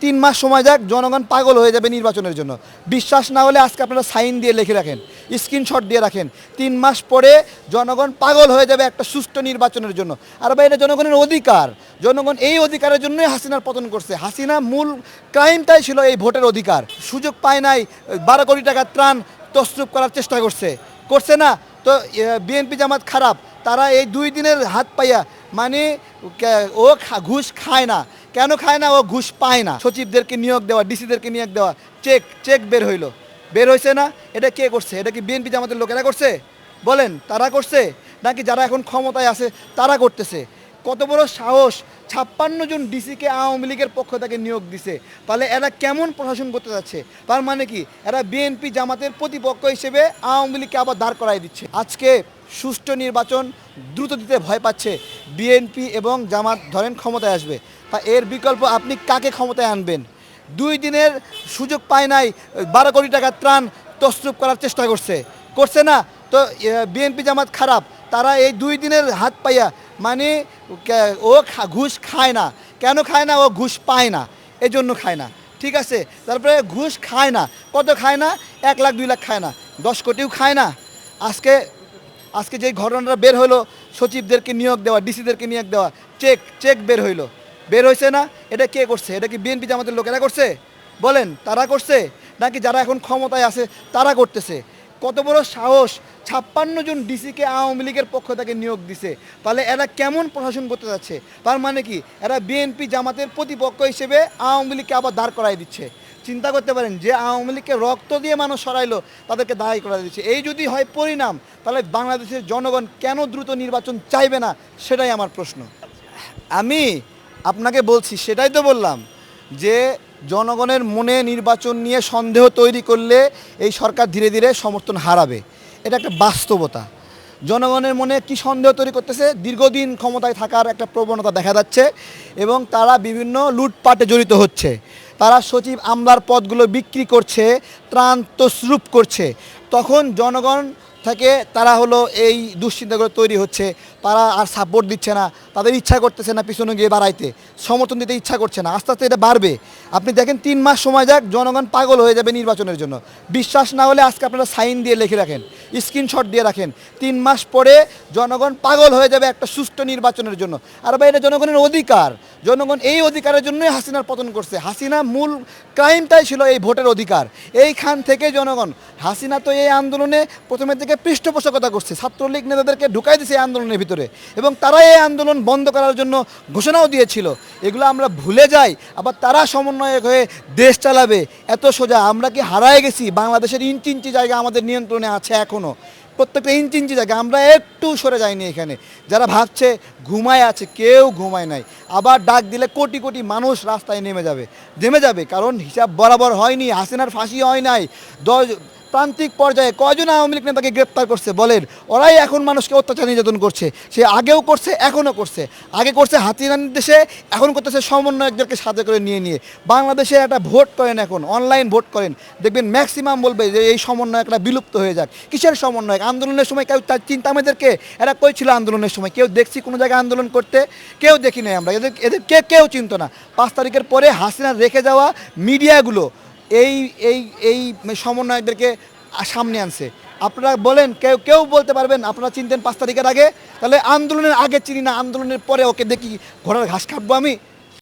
৩ মাস সময় যাক, জনগণ পাগল হয়ে যাবে নির্বাচনের জন্য। বিশ্বাস না হলে আজকে আপনারা সাইন দিয়ে লিখে রাখেন, স্ক্রিনশট দিয়ে রাখেন। ৩ মাস পরে জনগণ পাগল হয়ে যাবে একটা সুষ্ঠু নির্বাচনের জন্য। আর ভাই, এটা জনগণের অধিকার। জনগণ এই অধিকারের জন্যই হাসিনার পতন করছে। হাসিনা মূল ক্রাইমটাই ছিল এই ভোটের অধিকার। সুযোগ পায় নাই, ১২ কোটি টাকার ত্রাণ তছরূপ করার চেষ্টা করছে না তো। বিএনপি জামাত খারাপ, তারা এই 2 দিনের হাত পাইয়া মানে ও ঘুষ খায় না। কেন খায় না? ও ঘুষ পায় না। সচিবদেরকে নিয়োগ দেওয়া, ডিসিদেরকে নিয়োগ দেওয়া, চেক বের হয়েছে না? এটা কে করছে? এটা কি বিএনপি জামাতের লোকেরা করছে? বলেন, তারা করছে নাকি যারা এখন ক্ষমতায় আছে তারা করতেছে? কত বড় সাহস! 56 জন ডিসিকে আওয়ামী লীগের পক্ষ থেকে নিয়োগ দিছে। তাহলে এরা কেমন প্রশাসন করতে যাচ্ছে? তার মানে কি এরা বিএনপি জামাতের প্রতিপক্ষ হিসেবে আওয়ামী লীগকে আবার দাঁড় করাই দিচ্ছে। আজকে সুষ্ঠু নির্বাচন দ্রুত দিতে ভয় পাচ্ছে বিএনপি এবং জামাত। ধরেন ক্ষমতায় আসবে, তা এর বিকল্প আপনি কাকে ক্ষমতায় আনবেন? 2 দিনের সুযোগ পায় নাই, 12 কোটি টাকার ত্রাণ তছরূপ করার চেষ্টা করছে না তো। বিএনপি জামাত খারাপ, তারা এই 2 দিনের হাত পাইয়া মানে ও ঘুষ খায় না। কেন খায় না? ও ঘুষ পায় না, এজন্য খায় না। ঠিক আছে, তারপরে ঘুষ খায় না। কত খায় না? 1 লাখ 2 লাখ খায় না, 10 কোটিও খায় না। আজকে যেই ঘটনাটা বের হলো, সচিবদেরকে নিয়োগ দেওয়া, ডিসিদেরকে নিয়োগ দেওয়া, চেক বের হয়েছে না? এটা কে করছে? এটা কি বিএনপি জামাতের লোকেরা করছে? বলেন, তারা করছে নাকি যারা এখন ক্ষমতায় আছে তারা করতেছে? কত বড় সাহস! 56 জন ডিসিকে আওয়ামী লীগের পক্ষ থেকে নিয়োগ দিছে। তাহলে এরা কেমন প্রশাসন করতে যাচ্ছে? তার মানে কি এরা বিএনপি জামাতের প্রতিপক্ষ হিসেবে আওয়ামী লীগকে আবার দাঁড় করাই দিচ্ছে। চিন্তা করতে পারেন, যে আওয়ামী লীগকে রক্ত দিয়ে মানুষ সরাইলো তাদেরকে দাঁড়াই করা দিচ্ছে। এই যদি হয় পরিণাম, তাহলে বাংলাদেশের জনগণ কেন দ্রুত নির্বাচন চাইবে না? সেটাই আমার প্রশ্ন। আমি আপনাকে বলছি, সেটাই তো বললাম যে জনগণের মনে নির্বাচন নিয়ে সন্দেহ তৈরি করলে এই সরকার ধীরে ধীরে সমর্থন হারাবে। এটা একটা বাস্তবতা। জনগণের মনে কি সন্দেহ তৈরি করতেছে? দীর্ঘদিন ক্ষমতায় থাকার একটা প্রবণতা দেখা যাচ্ছে এবং তারা বিভিন্ন লুটপাটে জড়িত হচ্ছে। তারা সচিব আমলার পদগুলো বিক্রি করছে, ত্রাণ তছরূপ করছে। তখন জনগণ থেকে তারা হলো এই দুশ্চিন্তাগুলো তৈরি হচ্ছে। তারা আর সাপোর্ট দিচ্ছে না, তাদের ইচ্ছা করতেছে না পিছনে গিয়ে বাড়াইতে, সমর্থন দিতে ইচ্ছা করছে না। আস্তে আস্তে এটা বাড়বে। আপনি দেখেন 3 মাস সময় যাক, জনগণ পাগল হয়ে যাবে নির্বাচনের জন্য। বিশ্বাস না হলে আজকে আপনারা সাইন দিয়ে লিখে রাখেন, স্ক্রিনশট দিয়ে রাখেন। 3 মাস পরে জনগণ পাগল হয়ে যাবে একটা সুষ্ঠু নির্বাচনের জন্য। আর ভাই, এটা জনগণের অধিকার। জনগণ এই অধিকারের জন্যই হাসিনার পতন করছে। হাসিনা মূল ক্রাইমটাই ছিল এই ভোটের অধিকার। এইখান থেকে জনগণ, হাসিনা তো এই আন্দোলনে প্রথমে থেকে পৃষ্ঠপোষকতা করছে, ছাত্রলীগ নেতাদেরকে ঢুকাই দিয়েছে এই আন্দোলনের ভিতরে এবং তারা এই আন্দোলন বন্ধ করার জন্য ঘোষণাও দিয়েছিল। এগুলো আমরা ভুলে যাই, আবার তারা সমন্বয়ক হয়ে দেশ চালাবে। এত সোজা? আমরা কি হারায় গেছি? বাংলাদেশের ইঞ্চি ইঞ্চি জায়গা আমাদের নিয়ন্ত্রণে আছে এখনও, প্রত্যেকটা ইঞ্চি ইঞ্চি জায়গা। আমরা একটু সরে যাইনি এখানে। যারা ভাবছে ঘুমায় আছে, কেউ ঘুমায় নাই। আবার ডাক দিলে কোটি কোটি মানুষ রাস্তায় নেমে যাবে, কারণ হিসাব বরাবর হয়নি। হাসিনার ফাঁসি হয় নাই। প্রান্তিক পর্যায়ে কয়জন আওয়ামী লীগ নেতাকে গ্রেপ্তার করছে বলেন? ওরাই এখন মানুষকে অত্যাচার নির্যাতন করছে। সে আগেও করছে, এখনও করছে। আগে করছে হাসিনার নির্দেশে, এখন করতেছে সমন্বয়কদেরকে সাথে করে নিয়ে। বাংলাদেশে একটা ভোট করেন, এখন অনলাইন ভোট করেন, দেখবেন ম্যাক্সিমাম বলবে যে এই সমন্বয়করা বিলুপ্ত হয়ে যাক। কিসের সমন্বয়ক? আন্দোলনের সময় কেউ তার চিন্তা আমাদেরকে? এরা কই ছিল আন্দোলনের সময়? কেউ দেখছি কোনো জায়গায় আন্দোলন করতে? কেউ দেখি নাই আমরা। এদের কেউ চিনত না। 5 তারিখের পরে হাসিনার রেখে যাওয়া মিডিয়াগুলো এই এই এই সমন্বয়কদেরকে সামনে আনছে। আপনারা বলেন, কেউ বলতে পারবেন আপনারা চিনতেন 5 তারিখের আগে? তাহলে আন্দোলনের আগে চিনি না, আন্দোলনের পরে ওকে দেখি ঘোড়ার ঘাস কাটবো আমি?